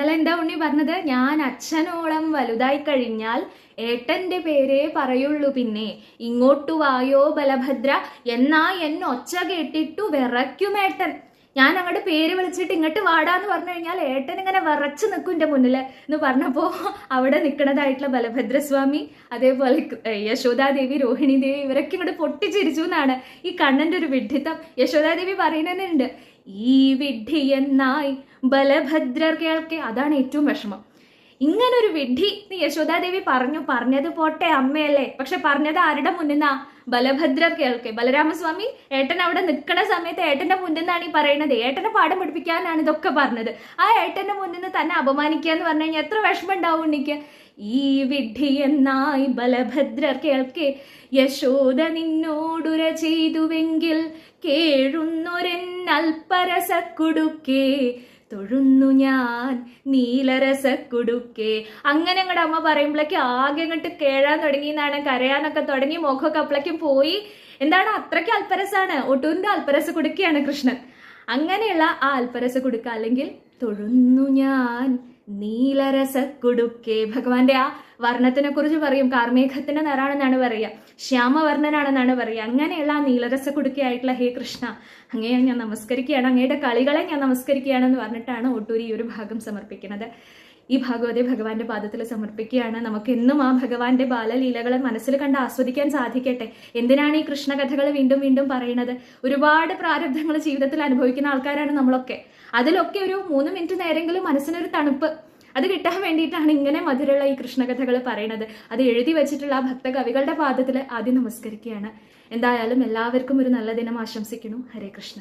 ഇന്നലെ എന്താ ഉണ്ണി പറഞ്ഞത്? ഞാൻ അച്ഛനോളം വലുതായി കഴിഞ്ഞാൽ ഏട്ടന്റെ പേരേ പറയുള്ളൂ, പിന്നെ ഇങ്ങോട്ടു വായോ ബലഭദ്ര എന്നാ എന്നൊച്ച കേട്ടിട്ടു വിറയ്ക്കുമേട്ടൻ. ഞാൻ അങ്ങോട്ട് പേര് വിളിച്ചിട്ട് ഇങ്ങോട്ട് വാടാന്ന് പറഞ്ഞു കഴിഞ്ഞാൽ ഏട്ടൻ ഇങ്ങനെ വിറച്ചു നിൽക്കും എൻ്റെ മുന്നിൽ എന്ന് പറഞ്ഞപ്പോൾ അവിടെ നിൽക്കുന്നതായിട്ടുള്ള ബലഭദ്രസ്വാമി, അതേപോലെ യശോദാദേവി, രോഹിണി ദേവി, ഇവരൊക്കെ ഇങ്ങോട്ട് പൊട്ടിച്ചിരിച്ചു എന്നാണ് ഈ കണ്ണന്റെ ഒരു വിഡ്ഢിത്തം. യശോദാദേവി പറയുന്നുണ്ട്, ഈ വിഡ്ഢി എന്നായി ബലഭദ്രർ കേൾക്കെ. അതാണ് ഏറ്റവും വിഷമം. ഇങ്ങനൊരു വിഡ്ഢി യശോദാദേവി പറഞ്ഞത് പോട്ടെ അമ്മയല്ലേ, പക്ഷെ പറഞ്ഞത് ആരുടെ മുന്നിന്നാ? ബലഭദ്രർ കേൾക്കെ. ബലരാമസ്വാമി ഏട്ടൻ അവിടെ നിൽക്കണ സമയത്ത് ഏട്ടന്റെ മുന്നിൽ നിന്നാണ് ഈ പറയുന്നത്. ഏട്ടനെ പാഠം പഠിപ്പിക്കാനാണ് ഇതൊക്കെ പറഞ്ഞത്. ആ ഏട്ടന്റെ മുന്നിൽ നിന്ന് തന്നെ അപമാനിക്കുക എന്ന് പറഞ്ഞു കഴിഞ്ഞാൽ എത്ര വിഷമം ഉണ്ടാവും ഉണ്ണിക്ക്. ഈ വിഡ്ഢി എന്നായി ബലഭദ്രർ കേൾക്കെ, യശോദ നിന്നോടുര ചെയ്തുവെങ്കിൽ കേഴുന്നൊരെൻ അൽപ്പരസക്കുടുക്കേ, തൊഴുന്നു ഞാൻ നീലരസക്കുടുക്കേ. അങ്ങനെ അങ്ങോട്ട് അമ്മ പറയുമ്പോഴേക്ക് ആകെ അങ്ങോട്ട് കേഴാൻ തുടങ്ങി എന്നാണ്, കരയാനൊക്കെ തുടങ്ങി, മുഖമൊക്കെ അപ്പളേക്കും പോയി. എന്താണ്, അത്രയ്ക്ക് അൽപ്പരസാണ്. ഒട്ടൂരിന്റെ അൽപ്പരസ കുടുക്കയാണ് കൃഷ്ണൻ. അങ്ങനെയുള്ള ആ അൽപ്പരസ കുടുക്ക, അല്ലെങ്കിൽ തൊഴുന്നു ഞാൻ നീലരസക്കുടുക്കേ. ഭഗവാന്റെ ആ വർണ്ണത്തിനെ കുറിച്ച് പറയും, കാർമേഘത്തിന്റെ നിറാണെന്നാണ് പറയുക, ശ്യാമവർണ്ണനാണെന്നാണ് പറയുക. അങ്ങനെയുള്ള ആ നീലരസ കുടുക്കയായിട്ടുള്ള ഹേ കൃഷ്ണ, അങ്ങയെ ഞാൻ നമസ്കരിക്കുകയാണ്, അങ്ങയുടെ കളികളെ ഞാൻ നമസ്കരിക്കുകയാണെന്ന് പറഞ്ഞിട്ടാണ് ഒട്ടൂരി ഈ ഒരു ഭാഗം സമർപ്പിക്കുന്നത്. ഈ ഭാഗവതെ ഭഗവാന്റെ പാദത്തിൽ സമർപ്പിക്കുകയാണ്. നമുക്ക് എന്നും ആ ഭഗവാന്റെ ബാലലീലകളെ മനസ്സിൽ കണ്ട് ആസ്വദിക്കാൻ സാധിക്കട്ടെ. എന്തിനാണ് ഈ കൃഷ്ണകഥകൾ വീണ്ടും വീണ്ടും പറയുന്നത്? ഒരുപാട് പ്രാരബ്ധങ്ങൾ ജീവിതത്തിൽ അനുഭവിക്കുന്ന ആൾക്കാരാണ് നമ്മളൊക്കെ. അതിലൊക്കെ ഒരു 3 മിനിറ്റ് നേരെങ്കിലും മനസ്സിനൊരു തണുപ്പ് അത് കിട്ടാൻ വേണ്ടിയിട്ടാണ് ഇങ്ങനെ മധുരമുള്ള ഈ കൃഷ്ണകഥകൾ പറയുന്നത്. അത് എഴുതി വെച്ചിട്ടുള്ള ആ ഭക്തകവികളുടെ പാദത്തിൽ ആദ്യം നമസ്കരിക്കുകയാണ്. എന്തായാലും എല്ലാവർക്കും ഒരു നല്ല ദിനം ആശംസിക്കുന്നു. ഹരേ കൃഷ്ണ.